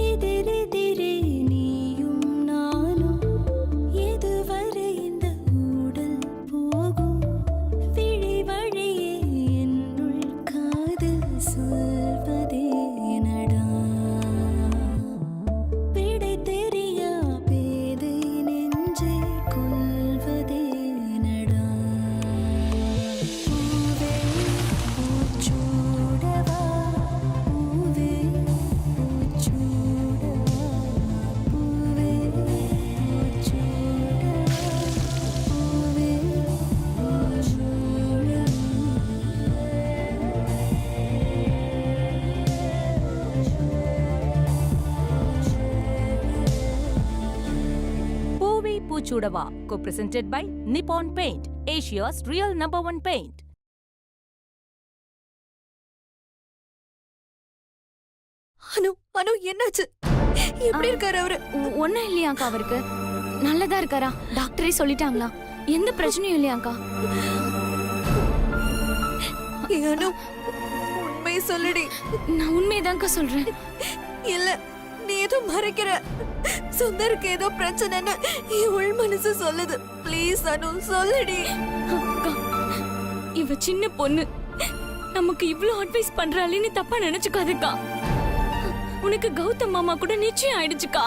எதிரெதிரே நீயும் நானும் எதுவரை இந்த ஊடல் போகும் விழி வழியே என்னுள் காதல் சொல்வதே நடா விடை தெரியா பேதை நெஞ்சை கொள்வதே நடா பூவே பூச்சூடவா பூவே பூச்சூடவா பூவே பூச்சூடவா பூவே பூவே பூச்சூடவா co-presented by Nippon Paint, Asia's real #1 paint. அனு அனு என்னாச்சு? எப்படி இருக்காரு அவரு? ஒன்னும் இல்லையாக்கா, அவருக்கு நல்லதா இருக்காரா? டாக்டரே சொல்லிட்டாங்களா? எந்த பிரச்சனையும் இல்லையாக்கா? அனு உண்மையை சொல்லுடி. நான் உண்மையதான்க்கா சொல்றேன். இல்ல நீ ஏதோ மறைக்கிற. சுந்தருக்கு ஏதோ பிரச்சனைன்னு என் உள் மனசு சொல்லுது. ப்ளீஸ் அனு சொல்லுடி. அக்கா, இவ சின்ன பொண்ணு, நமக்கு இவ்ளோ அட்வைஸ் பண்றாளேன்னு தப்பா நினைச்சுக்காதக்கா. உனக்கு கௌதம் மாமா கூட நிச்சயம் ஆயிடுச்சுக்கா.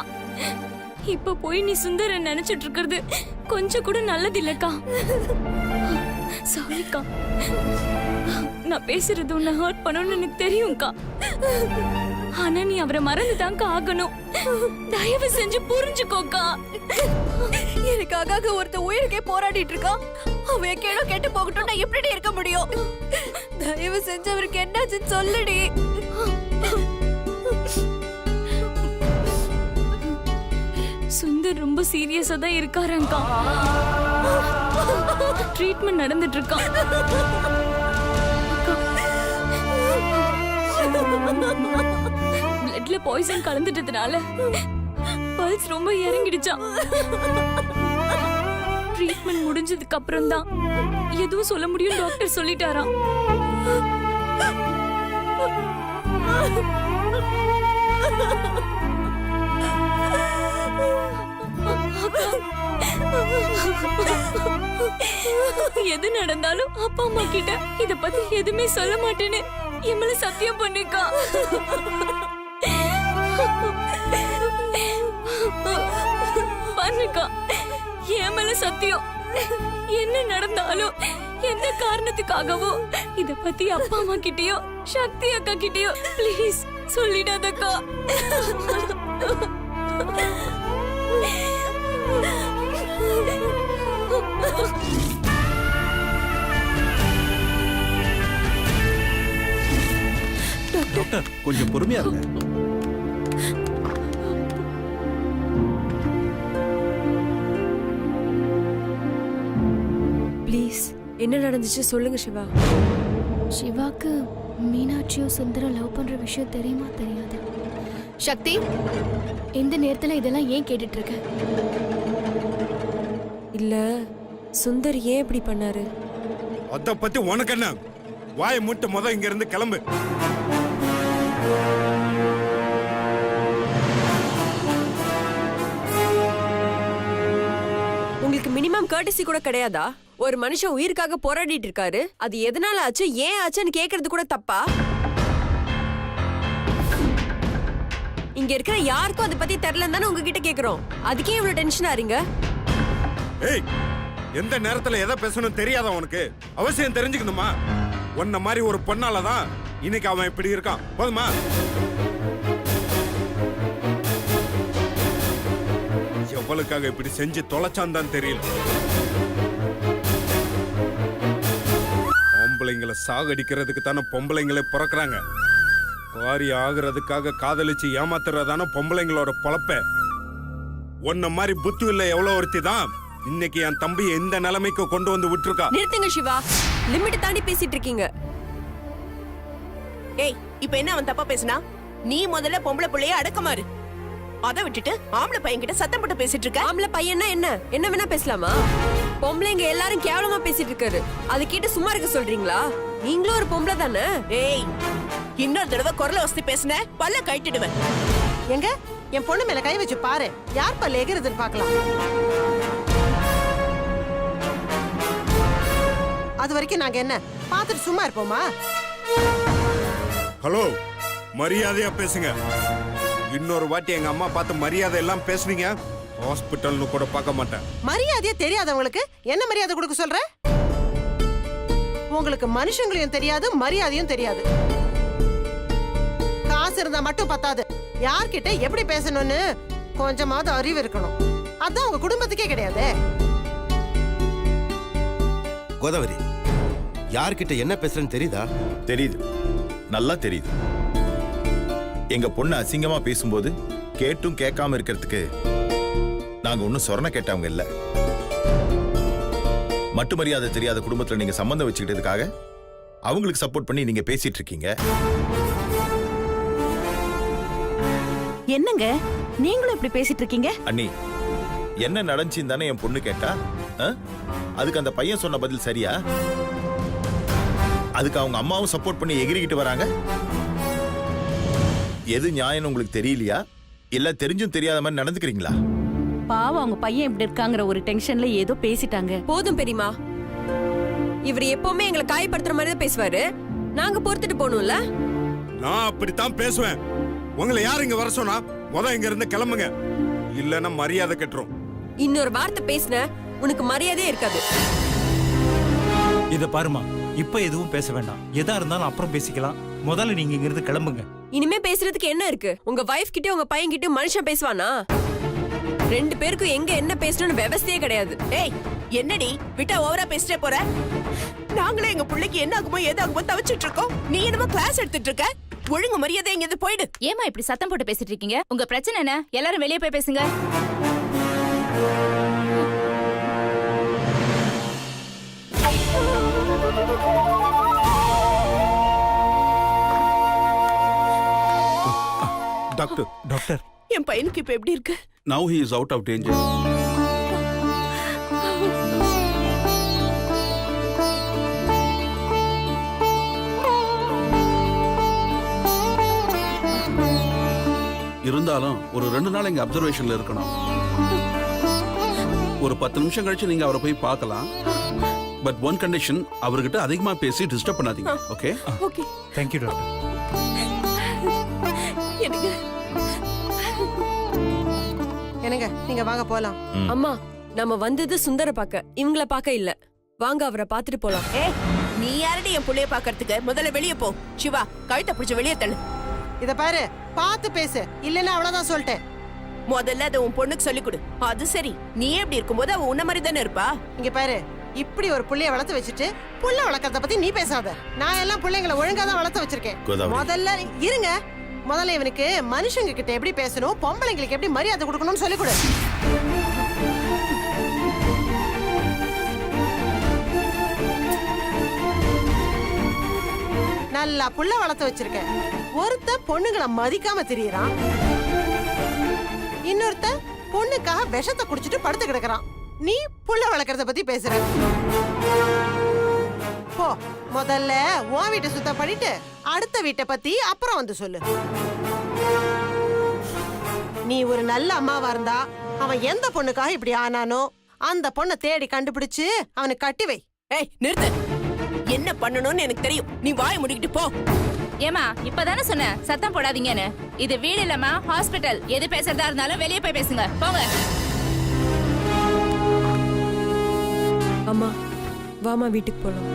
இப்ப போய் நீ சுந்தர நினைச்சிட்டு இருக்கிறது கொஞ்சம் கூட நல்லது இல்லக்கா. சாரிக்கா, நான் பேசுறது உன்னை ஹர்ட் பண்ணணும்னு எனக்கு தெரியும்க்கா. ஆனா நீ அவரை மறந்துதான்க்கா ஆகணும். தயவு செஞ்சு புரிஞ்சுக்கோக்கா. எனக்காக ஒருத்த உயிருக்கே போராடிட்டு இருக்கான். அவன் கேளோ கேட்டு போகட்டும், நான் எப்படி இருக்க முடியும்? தயவு செஞ்சு அவருக்கு என்னாச்சுன்னு சொல்லுடி. சுந்தர் ரொம்ப சீரியஸா தான் இருக்காரங்கா. ட்ரீட்மெண்ட் நடந்துட்டு இருக்கான். பிளட்ல பாய்சன் கலந்துட்டதுனால பல்ஸ் ரொம்ப இறங்கிடுச்சான். ட்ரீட்மெண்ட் முடிஞ்சதுக்கு அப்புறம் தான் எதுவும் சொல்ல முடியும் டாக்டர் சொல்லிட்டாராம். எது நடந்தாலும் அப்பா அம்மா கிட்ட இத பத்தி எதுவுமே சொல்ல மாட்டேன்னு என் மேல சத்தியம் பண்ணிக்கா. பண்ணுக்கா, என் மேல சத்தியம். என்ன நடந்தாலும் எந்த காரணத்துக்காகவோ இத பத்தி அப்பா அம்மா கிட்டயோ சக்தி அக்கா கிட்டயோ ப்ளீஸ் சொல்லிடாதக்கா. டாக்டர் கொஞ்சம் பொறுமையா இருங்க. ப்ளீஸ் என்ன நடந்துச்சு சொல்லுங்க சிவா. சிவாக்கு மீனாட்சியும் சுந்தரம் லவ் பண்ற விஷயம் தெரியுமா தெரியாது? சக்தி, எந்த நேரத்துல இதெல்லாம் ஏன் கேட்டுட்டு இருக்க? இல்ல சுந்தர் ஏன் இப்படி பண்ணாரு? அத பத்தி உனக்கு என்ன? வாயை மூட்டு முத இங்க இருந்து கிளம்பு. உங்களுக்கு மினிமம் கர்டசி கூட கிடையாதா? ஒரு மனுஷன் உயிருக்காக போராடிட்டு இருக்காரு, அது எதனால ஆச்சு ஏன் ஆச்சுன்னு கேக்குறது கூட தப்பா? இங்க இருக்கிற யாருக்கும் அதை பத்தி தெரியலன்னு தானே உங்ககிட்ட கேக்குறோம். அதுக்கே இவ்வளவு டென்ஷன் ஆறீங்க? ஏய், எந்த நேரத்துல எதை பேசணும் தெரியாதா உனக்கு? அவசியம் தெரிஞ்சுக்கணுமா? உன்ன மாதிரி ஒரு பொண்ணாலதான் இன்னைக்கு அவன் இப்படி இருக்கான். போதுமா? எவ்வளவுக்காக இப்படி செஞ்சு தொலைச்சான் தான் தெரியல. பொம்பளைங்களை சாகடிக்கிறதுக்கு தானே பொம்பளைங்களே பிறக்கிறாங்க. காரியம் ஆகுறதுக்காக காதலிச்சு ஏமாத்துறதான பொம்பளைங்களோட பொழப்ப. உன்ன மாதிரி புத்தி இல்ல எவ்வளவு ஒருத்தி தான் இன்னைக்கு என் தம்பி எந்த நிலைமைக்கு கொண்டு வந்து விட்டுருக்கா. நிறுத்துங்க சிவா, லிமிட் தாண்டி பேசிட்டு இருக்கீங்க. ஏய், இப்ப என்ன அவன் தப்பா பேசினா? நீ முதல்ல பொம்பளை பிள்ளைய அடக்கமாறு. அதை விட்டுட்டு ஆம்பளை பையன் கிட்ட சத்தம் போட்டு பேசிட்டு இருக்க. ஆம்பளை பையன்னா என்ன வேணா பேசலாமா? பொம்பளைங்க எல்லாரும் கேவலமா பேசிட்டு இருக்காரு, அது கேட்டு சும்மா இருக்க சொல்றீங்களா? நீங்களும் ஒரு பொம்பளை தானே? ஏய், இன்னொரு தடவை குரல வசதி பேசின பல்ல கட்டிடுவேன். எங்க என் பொண்ணு மேல கை வச்சு பாரு, யார் பல்ல எகிறதுன்னு பார்க்கலாம். அது வரைக்கும் நாங்க என்ன பார்த்துட்டு சும்மா இருப்போமா? ஹலோ, மரியாதையா பேசுங்க. இன்னொரு வாட்டி எங்க அம்மா பார்த்து மரியாதை எல்லாம் பேசுனீங்க, ஹாஸ்பிட்டல்னு கூட பார்க்க மாட்டேன். மரியாதையே தெரியாதவங்களுக்கு என்ன மரியாதை கொடுக்க சொல்ற? உங்களுக்கு மனுஷங்களையும் தெரியாது, மரியாதையும் தெரியாது. காசு இருந்தா மட்டும் பத்தாது, யார்கிட்ட எப்படி பேசணும்னு கொஞ்சமாவது அறிவு இருக்கணும். அதான் உங்க குடும்பத்துக்கே கிடையாது. கோதாவரி, யார்கிட்ட என்ன பேசுறேன்னு தெரியுதா? தெரியுது, நல்லா தெரியுது. எங்க பொண்ணு அசிங்கமா பேசும்போது கேட்டும் கேட்காம இருக்கிறதுக்கு நாங்க ஒன்னும் சொரண கேட்டவங்க இல்ல. மட்டு மரியாதை தெரியாத குடும்பத்துல நீங்க சம்பந்தம் வச்சுக்கிட்டதுக்காக அவங்களுக்கு சப்போர்ட் பண்ணி நீங்க பேசிட்டு இருக்கீங்க. என்னங்க நீங்களும் இப்படி பேசிட்டு இருக்கீங்க? அண்ணி, என்ன நடந்துச்சுன்னு தானே என் பொண்ணு கேட்டா? அதுக்கு அந்த பையன் சொன்ன பதில் சரியா? அதுக்கு அவங்க அம்மாவும் சப்போர்ட் பண்ணி எகிரிக்கிட்டு வராங்க. எது நியாயம்னு உங்களுக்கு தெரியலையா? இல்ல தெரிஞ்சும் தெரியாத மாதிரி நடந்துக்கிறீங்களா? பாவம், அவங்க பையன் இப்படி இருக்காங்கிற ஒரு டென்ஷன்ல ஏதோ பேசிட்டாங்க. போதும் பெரியமா, இவர் எப்பவுமே எங்களை காயப்படுத்துற மாதிரி தான் பேசுவாரு. நாங்க பொறுத்துட்டு போகணும்ல. நான் அப்படித்தான் பேசுவேன். உங்களை யார் இங்க வர சொன்னா? இங்க இருந்து கிளம்புங்க, இல்லன்னா மரியாதை கட்டுறோம். இன்னொரு வார்த்தை பேசுன உனக்கு மரியாதையே இருக்காது. இத பாருமா, இப்ப எதுவும் பேச வேண்டாம். எதா இருந்தாலும் அப்புறம் பேசிக்கலாம். முதல்ல நீங்க இங்க இருந்து கிளம்புங்க. இனிமே பேசுறதுக்கு என்ன இருக்கு? உங்க வைஃப் கிட்ட உங்க பையன் கிட்ட மனுஷன் பேசுவானா? ரெண்டு பேருக்கும் எங்க என்ன பேசணும்னு விவசாயே கிடையாது. ஏய், என்னடி விட்டா ஓவரா பேசிட்டே போற? நாங்களே எங்க பிள்ளைக்கு என்ன ஆகுமோ ஏதாகுமோ தவிச்சிட்டு இருக்கோம். நீ என்னமோ கிளாஸ் எடுத்துட்டு இருக்க. ஒழுங்கு மரியாதை இங்க இருந்து போயிடு. ஏமா இப்படி சத்தம் போட்டு பேசிட்டு இருக்கீங்க? உங்க பிரச்சனை என்ன? எல்லாரும் வெளியே போய் பேசுங்க. டாக்டர், என் பையனுக்கு இப்ப எப்படி இருக்கு? now he is out of danger. இருந்தாலும் ஒரு 2 நாள் எங்க அப்சர்வேஷன்ல இருக்கணும். ஒரு 10 நிமிஷம் கழிச்சு நீங்க அவரை போய் பார்க்கலாம். பட் ஒன் கண்டிஷன், அவர்கிட்ட அதிகமா பேசி டிஸ்டர்ப் பண்ணாதீங்க. Okay? Okay. Thank you doctor. எனக்கு என்னங்க, நீங்க வாங்க போலாம். அம்மா, நம்ம வந்தது சுந்தர பாக்க, இவங்கள பாக்க இல்ல. வாங்க அவரை பாத்துட்டு போலாம். ஏய், நீ யாரடி என் புள்ளைய பாக்குறதுக்கு? முதல்ல வெளியே போ. சிவா, கழுத்தை பிடிச்சு வெளியே தள்ளு. இத பாரு, பார்த்து பேசு, இல்லன்னா அவ்வளவுதான் சொல்லிட்டேன். முதல்ல அதை உன் பொண்ணுக்கு சொல்லிக் கொடு. அது சரி, நீ எப்படி இருக்கும்போது அவ உன்ன மாதிரி தானே இருப்பா. இங்க பாரு, இப்படி ஒரு புள்ளைய வளர்த்து வச்சுட்டு புள்ள வளர்க்கறத பத்தி நீ பேசாத. நான் எல்லாம் பிள்ளைங்களை ஒழுங்கா தான் வளர்த்து வச்சிருக்கேன். கோதாவரி. முதல்ல இருங்க, முதல்ல இவனுக்கு மனுஷங்க கிட்ட எப்படி பேசணும், பொம்பளைங்களுக்கு எப்படி மரியாதை கொடுக்கணும்னு சொல்லிக் கொடு. நல்லா புள்ள வளர்த்து வச்சிருக்க. ஒருத்த பொண்ணுங்களை மதிக்காம திரியறான், இன்னொருத்த பொண்ணுக்காக விஷத்தை குடிச்சிட்டு படுத்து கிடக்குறான். நீ புள்ள வளர்க்கறத பத்தி பேசுற. போ, முதல்ல உன் வீட்டை சுத்தம் பண்ணிட்டு அடுத்த வீட்டை பத்தி அப்புறம் வந்து சொல்லு. நீ ஒரு நல்ல அம்மாவா இருந்தா அவன் எந்த பொண்ணுக்காக இப்படி ஆனானோ அந்த பொண்ணை தேடி கண்டுபிடிச்சு அவனுக்கு கட்டி வை. ஏய், நிறுத்து. என்ன பண்ணணும்னு எனக்கு தெரியும். நீ வாயை முடிக்கிட்டு போ. ஏமா இப்பதானே சொன்ன சத்தம் போடாதீங்கன்னு. இது வீடு இல்லம்மா, ஹாஸ்பிட்டல். எது பேசுறதா இருந்தாலும் வெளியே போய் பேசுங்க. போங்க. அம்மா, வாமா வீட்டுக்கு போலாம்.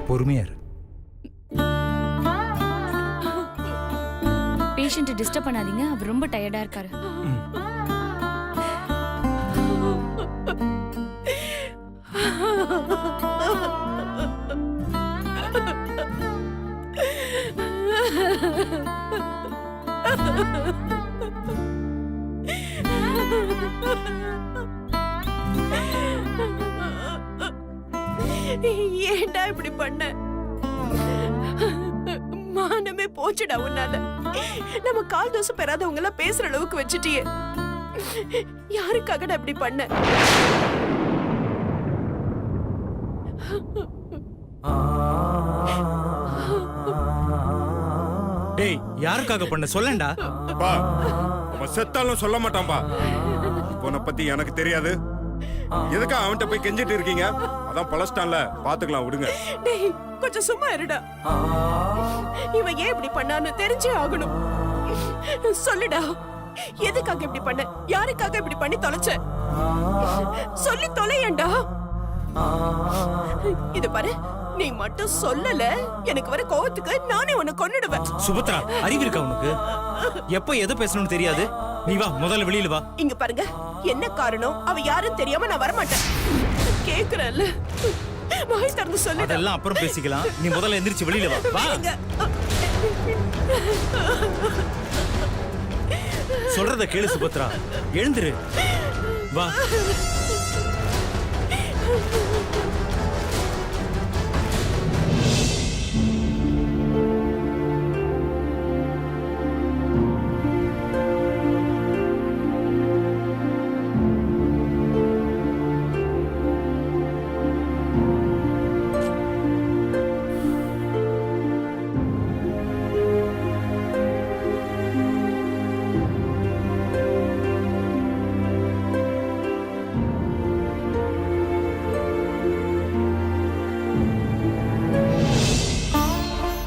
பொறுமையா இரு. பேஷண்ட் டிஸ்டர்ப் பண்ணாதீங்க, அவர் ரொம்ப டயர்டா இருக்காரு. ஏன்டா இப்படி பண்ண? மானமே போச்சுடா உன்னால. நம்ம கால் தோசை பெறாதவங்க எல்லாம் பேசுற அளவுக்கு வச்சுட்டியே. யாருக்காக நான் இப்படி பண்ண? டேய் யாருக்காக பண்ண சொல்லண்டா. பா அவன் செத்தாலும் சொல்ல மாட்டான்பா. உன்னை பத்தி எனக்கு தெரியாது. எதுக்கா அவன்கிட்ட போய் கெஞ்சிட்டு இருக்கீங்க? அதான் பழஸ்டான்ல, பாத்துக்கலாம் விடுங்க. டேய் கொஞ்சம் சும்மா இருடா. இவன் ஏன் இப்படி பண்ணான்னு தெரிஞ்சே ஆகணும். சொல்லுடா, எதுக்காக இப்படி பண்ண? யாருக்காக இப்படி பண்ணி தொலைச்ச? சொல்லி தொலையண்டா. இது பாரு, நீ மட்டும் சொல்லல, எனக்கு வர கோவத்துக்கு நானே உன்னை கொன்னுடுவேன். சுபத்ரா அறிவு இருக்கா உனக்கு? எப்ப எதை பேசணும்னு தெரியாது. நீ வா, முதல்ல வெளியில வா. இங்க பாருங்க, என்ன காரணம் அவ யாரும் தெரியாம நான் வரமாட்டேன். கேக்குறல்ல, வாய் திறந்து சொல்லு. அதெல்லாம் அப்புறம் பேசிக்கலாம். நீ முதல்ல எந்திரிச்சு வெளியில வா. வா. சொல்றத கேளு சுபத்ரா, எழுந்துரு. வா.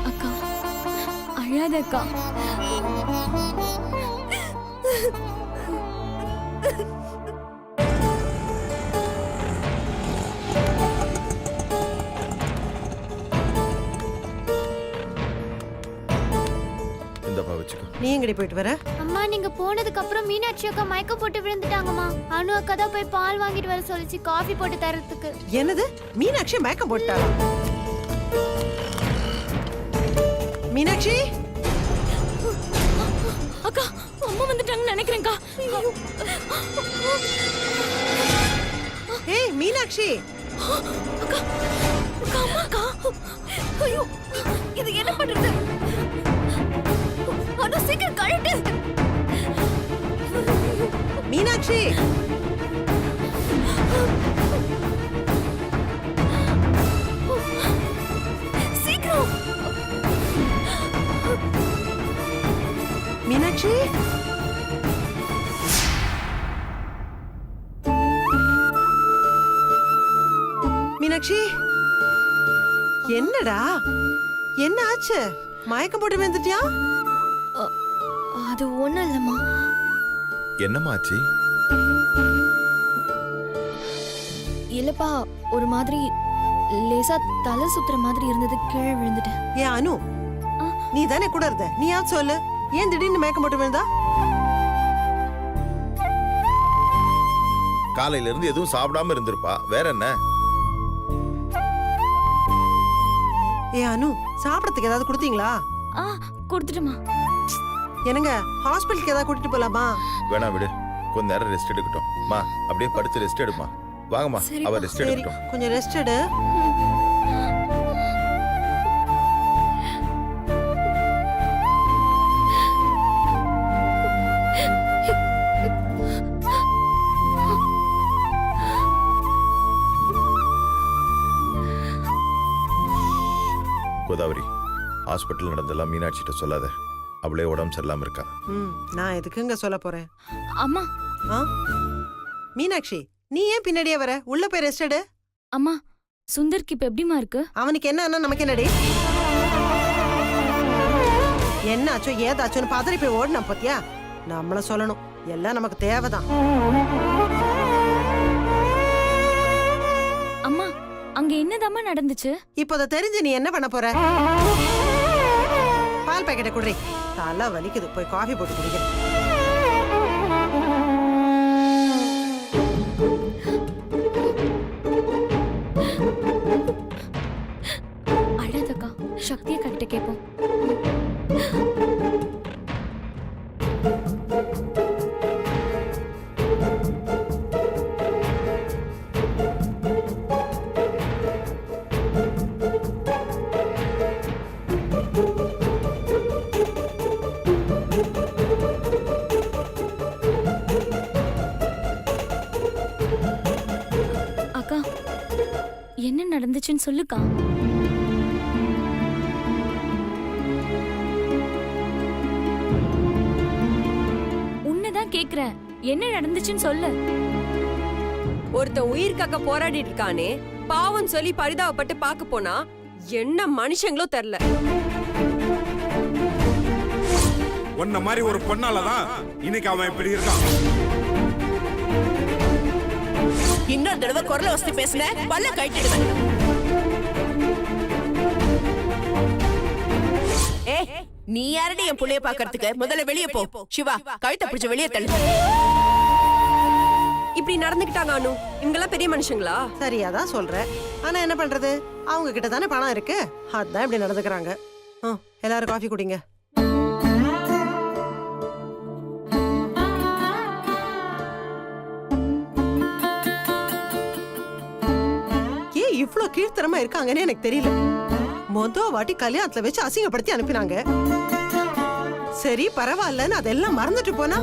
அக்கா அழாதக்கா. இந்தப்பா வச்சுக்கோ. நீ எங்கடி போயிட்டு வர? அம்மா நீங்க போனதுக்கு அப்புறம் மீனாட்சி அக்கா மயக்கம் போட்டு விழுந்துட்டாங்கம்மா. அனு அக்கா தான் போய் பால் வாங்கிட்டு வர சொல்லிச்சு காஃபி போட்டு தரதுக்கு. என்னது, மீனாட்சி மயக்கம் போட்டாளா? மீனாட்சி, அக்கா அம்மா வந்துட்டாங்கன்னு நினைக்கிறேன்க்கா. ஏய் மீனாட்சி. அக்கா அக்கா அம்மாக்கா. ஐயோ, இது என்ன பண்றது? அனு சீக்கிரம் கழட்டு. மீனாட்சி, சீக்கிரம். மீனாட்சி. மீனாட்சி, என்னடா என்ன ஆச்சு? மயக்கம் போட்டு விழுந்துட்டியா? அது ஒண்ணும் இல்லம்மா. என்னம்மா ஆச்சு? இல்லப்பா, ஒரு மாதிரி லேசா தலை சுத்துற மாதிரி இருந்தது, கீழே விழுந்துட்டேன். ஏன் அனு, நீ தானே கூட இருந்த, நீ யார் சொல்லு. ஏன் திடீர்னு மயக்கம் போட்டு விழுந்தா? காலையில இருந்து எதுவும் சாப்பிடாம இருந்திருப்பா, வேற என்ன? ஏ அனு, சாப்பிடறதுக்கு ஏதாவது கொடுத்தீங்களா? கொடுத்துட்டுமா. என்னங்க, ஹாஸ்பிட்டலுக்கு ஏதாவது கூட்டிட்டு போலாமா? வேணா விடு, கொஞ்ச நேரம் ரெஸ்ட் எடுக்கட்டும். மா அப்படியே படுத்து ரெஸ்ட் எடுமா. வாங்கம்மா, அவ ரெஸ்ட் சரி, எடுக்கட்டும். கொஞ்சம் ரெஸ்ட் எடு. கோதாவரி, ஹாஸ்பிட்டல் நடந்தெல்லாம் மீனாட்சிட்ட சொல்லாத. அவளே உடம்பு சரியில்லாம இருக்கா. நான் எதுக்குங்க சொல்ல போறேன்? அம்மா. மீனாட்சி, நீ ஏன் பின்னாடியே வர? உள்ள போய் ரெஸ்ட் எடு. அம்மா, சுந்தர்க்கு இப்ப எப்படிமா இருக்கு? அவனுக்கு என்ன நமக்கு என்னடி? என்ன ஆச்சோ ஏதாச்சோன்னு பதறி போய் ஓடினா பாத்தியா? நம்மள சொல்லணும், எல்லாம் நமக்கு தேவைதான். அம்மா, அங்க என்னதாம்மா நடந்துச்சு? இப்போ அதை தெரிஞ்சு நீ என்ன பண்ண போற? பால் பாக்கெட்டை குடுறி. தலை வலிக்குது, போய் காஃபி போட்டு குடிக்க. அழாதக்கா, சக்தியை கட்ட கேட்போம். சொல்லுக்கா. உன்னதான் கேக்குறேன், என்ன நடந்துச்சுன்னு சொல்லு. ஒருத்தன் உயிர்க்காக போராடிட்டு இருக்கானே, பாவம் சொல்லி பரிதாபப்பட்டு பார்க்க போனா என்ன மனுஷங்களோ தெரியல. உன்ன மாதிரி ஒரு பொண்ணாலதான் இன்னைக்கு அவன் இப்படி இருக்கான். இன்னொரு தடவை குரலை வசதி பேசுன பல்ல கட்டிடுவேன். ஏ, நீ யாரடி என் புள்ளைய பாக்குறதுக்கு? முதல்ல வெளியே போ. சிவா, கழுத்தை பிடிச்சு வெளியே தள்ளு. இப்படி நடந்துக்கிட்டாங்க அனு. இவங்கெல்லாம் பெரிய மனுஷங்களா? சரியாதான் சொல்ற. ஆனா என்ன பண்றது, அவங்க கிட்ட தானே பணம் இருக்கு, அதான் இப்படி நடந்துக்கிறாங்க. எல்லாரும் காஃபி குடிங்க. ஏன் இவ்ளோ கீழ்த்தரமா இருக்காங்கன்னு எனக்கு தெரியல. வாட்டி கல்யாணத்துல வச்சு அசிங்கப்படுத்தி அனுப்பினாங்க. சரி பரவாயில்லன்னு அதெல்லாம் மறந்துட்டு போனா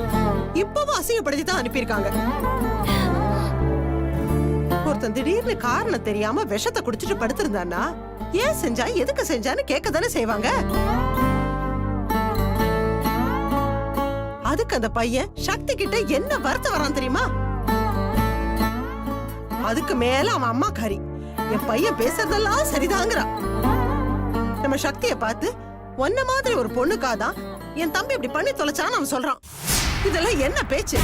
இப்பவும் அசிங்கப்படுத்தி தான் அனுப்பியிருக்காங்க. ஒருத்தன் திடீர்னு காரணம் தெரியாம விஷத்தை குடிச்சிட்டு படுத்திருந்தானா ஏன் செஞ்சா எதுக்கு செஞ்சான்னு கேட்க தானே செய்வாங்க. அதுக்கு அந்த பையன் சக்தி கிட்ட என்ன வருத்தம் வரான் தெரியுமா? அதுக்கு மேல அவன் அம்மா காரி என் பையன் பேசுறதெல்லாம் சரிதாங்கிறான். நம்ம சக்தியை பார்த்து ஒன்ன மாதிரி ஒரு பொண்ணுக்காதான் என் தம்பி இப்படி பண்ணி தொலைச்சான்னு அவன் சொல்றான். இதெல்லாம் என்ன பேச்சு?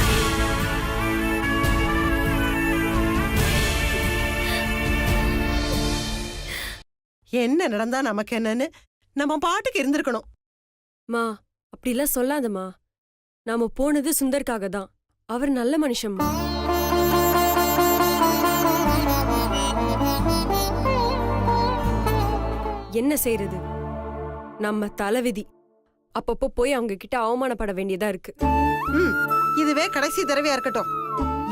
என்ன நடந்தா நமக்கு என்னன்னு நம்ம பாட்டுக்கு இருந்திருக்கணும். மா, அப்படிலாம் சொல்லாதம்மா. நாம போனது சுந்தர்க்காக தான். அவர் நல்ல மனுஷம்மா. என்ன செய்யறது, நம்ம தலைவிதி. அப்பப்போ போய் அவங்க கிட்ட அவமானப்பட வேண்டியதா இருக்கு. இதுவே கடைசி தடவையா இருக்கட்டும்.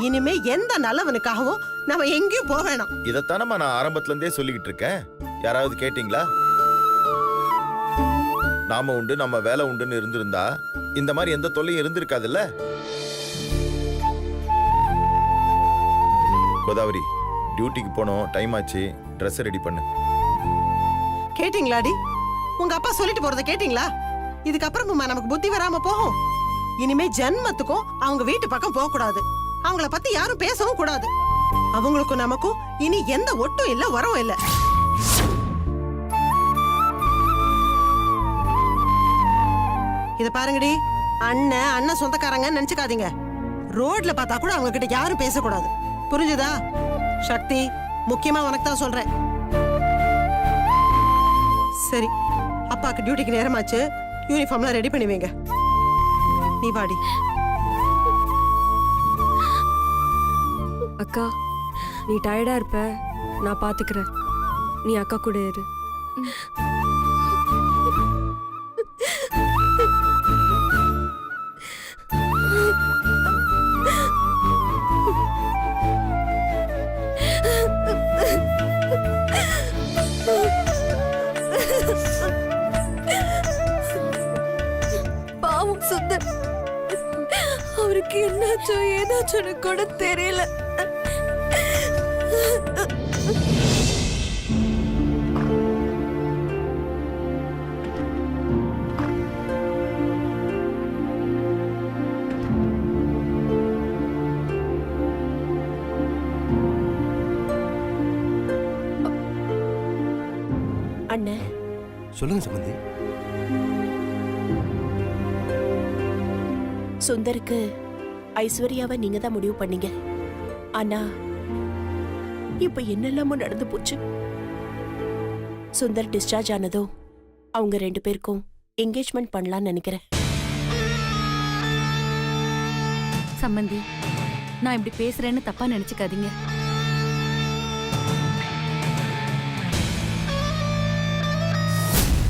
இனிமே எந்த நல்லவனுக்காகவும் நம்ம எங்கேயும் போக வேணாம். இதைத்தானமா நான் ஆரம்பத்துல இருந்தே சொல்லிக்கிட்டு இருக்கேன். யாராவது கேட்டீங்களா? நாம உண்டு நம்ம வேலை உண்டுன்னு இருந்திருந்தா இந்த மாதிரி எந்த தொல்லையும் இருந்திருக்காதுல்ல. கோதாவரி, டியூட்டிக்கு போனோம், டைம் ஆச்சு, ட்ரெஸ் ரெடி பண்ணு. கேட்டீங்களாடி? உங்க அப்பா சொல்லிட்டு போறத கேட்டீங்களா? இதுக்கப்புறமா நமக்கு புத்தி வராம போகும். இனிமே ஜென்மத்துக்கும் அவங்க வீட்டு பக்கம் போக கூடாது. அவங்கள பத்தி யாரும் பேசவும் கூடாது. அவங்களுக்கும் நமக்கும் இனி எந்த ஒட்டும் இல்ல, உறவும் இல்ல. இத பாருங்கடி, அண்ணன் சொந்தக்காரங்க நினைச்சுக்காதீங்க. ரோட்ல பார்த்தா கூட அவங்க கிட்ட யாரும் பேசக்கூடாது. புரிஞ்சுதா? சக்தி, முக்கியமா உனக்கு தான் சொல்றேன். சரி, அப்பாக்கு டியூட்டிக்கு நேரமாச்சு. யூனிஃபார்ம்லாம் ரெடி பண்ணி வைங்க. நீ வாடி. அக்கா, நீ டயர்டா இருப்ப, நான் பாத்துக்கிறேன். நீ அக்கா கூட இரு. பாவம் சுந்தர், அவருக்கு என்னாச்சோ ஏதாச்சோன்னு கூட தெரியல. அண்ணே, சொல்லுங்க சம்பந்தி. சுந்தருக்கு ஐஸ்வர்யாவை நீங்க தான் முடிவு பண்ணீங்க. ஆனா இப்ப என்னெல்லாமோ நடந்து போச்சு. சுந்தர் டிஸ்சார்ஜ் ஆனதோ அவங்க 2 பேருக்கும் என்கேஜ்மெண்ட் பண்ணலாம்னு நினைக்கிறேன். சம்பந்தி, நான் இப்படி பேசுறேன்னு தப்பா நினைச்சுக்காதீங்க.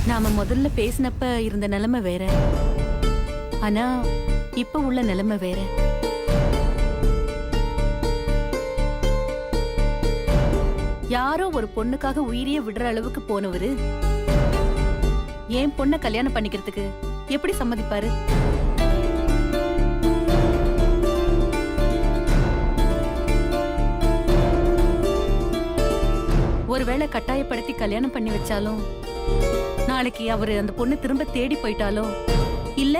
நாம முதல்ல பேசினப்ப இருந்த நிலைமை வேற, ஆனா இப்ப உள்ள நிலைமை வேற. யாரோ ஒரு பொண்ணுக்காக உயிரியே விடுற அளவுக்கு போனவரு என் பொண்ணை கல்யாணம் பண்ணிக்கிறதுக்கு எப்படி சம்மதிப்பாரு? ஒருவேளை கட்டாயப்படுத்தி கல்யாணம் பண்ணி வச்சாலும் நாளைக்கு அவரு அந்த பொண்ணு திரும்ப தேடி போயிட்டாலோ இல்ல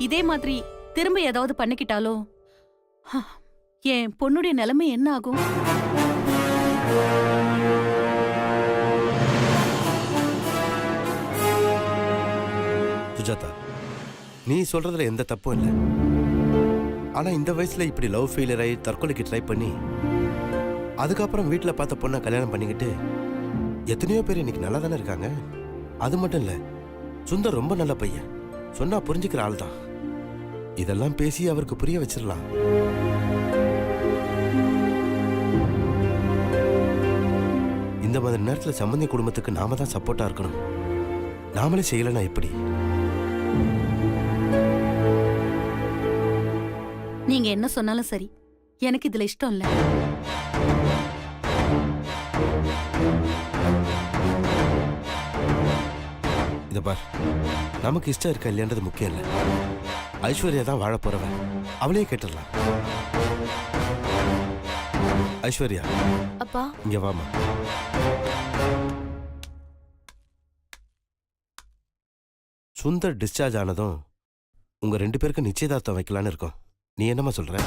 இதே மாதிரி திரும்ப ஏதாவது பண்ணிக்கிட்டாலோ என் பொண்ணுடைய நிலைமை என்ன ஆகும்? சுஜாதா, நீ சொல்றதுல எந்த தப்பும் இல்லை. ஆனா இந்த வயசுல இப்படி லவ் ஃபெயிலியர் ஆகி தற்கொலைக்கு ட்ரை பண்ணி அதுக்கப்புறம் வீட்டில் பார்த்த பொண்ணை கல்யாணம் பண்ணிக்கிட்டு எத்தனையோ பேர் இன்னைக்கு நல்லா தானே இருக்காங்க. அது மட்டும் இல்ல, சுந்தர் ரொம்ப நல்ல பையன், சொன்னா புரிஞ்சுக்கிற ஆள் தான். இதெல்லாம் பேசி அவருக்கு புரிய வச்சிடலாம். இந்த மாதிரி நேரத்தில் சம்பந்தி குடும்பத்துக்கு நாம தான் சப்போர்ட்டா இருக்கணும். நாமளே செய்யலன்னா எப்படி? நீங்க என்ன சொன்னாலும் சரி, எனக்கு இதுல இஷ்டம் இல்ல. இத பார், நமக்கு இஷ்டம் இருக்கா இல்லையன்றது முக்கியம் இல்லை. ஐஸ்வர்யா தான் வாழ போறவன், அவளையே கேட்டுடலாம். ஐஸ்வர்யா, அப்பா இங்க வாமா. சுந்தர் டிஸ்சார்ஜ் ஆனதும் உங்க 2 பேருக்கு நிச்சயதார்த்தம் வைக்கலான்னு இருக்கோம். நீ என்னம்மா சொல்ற?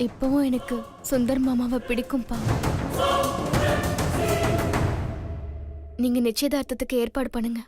இப்பவும் எனக்கு சுந்தர் மாமாவை பிடிக்கும்பா. நீங்க நிச்சயதார்த்தத்துக்கு ஏற்பாடு பண்ணுங்க.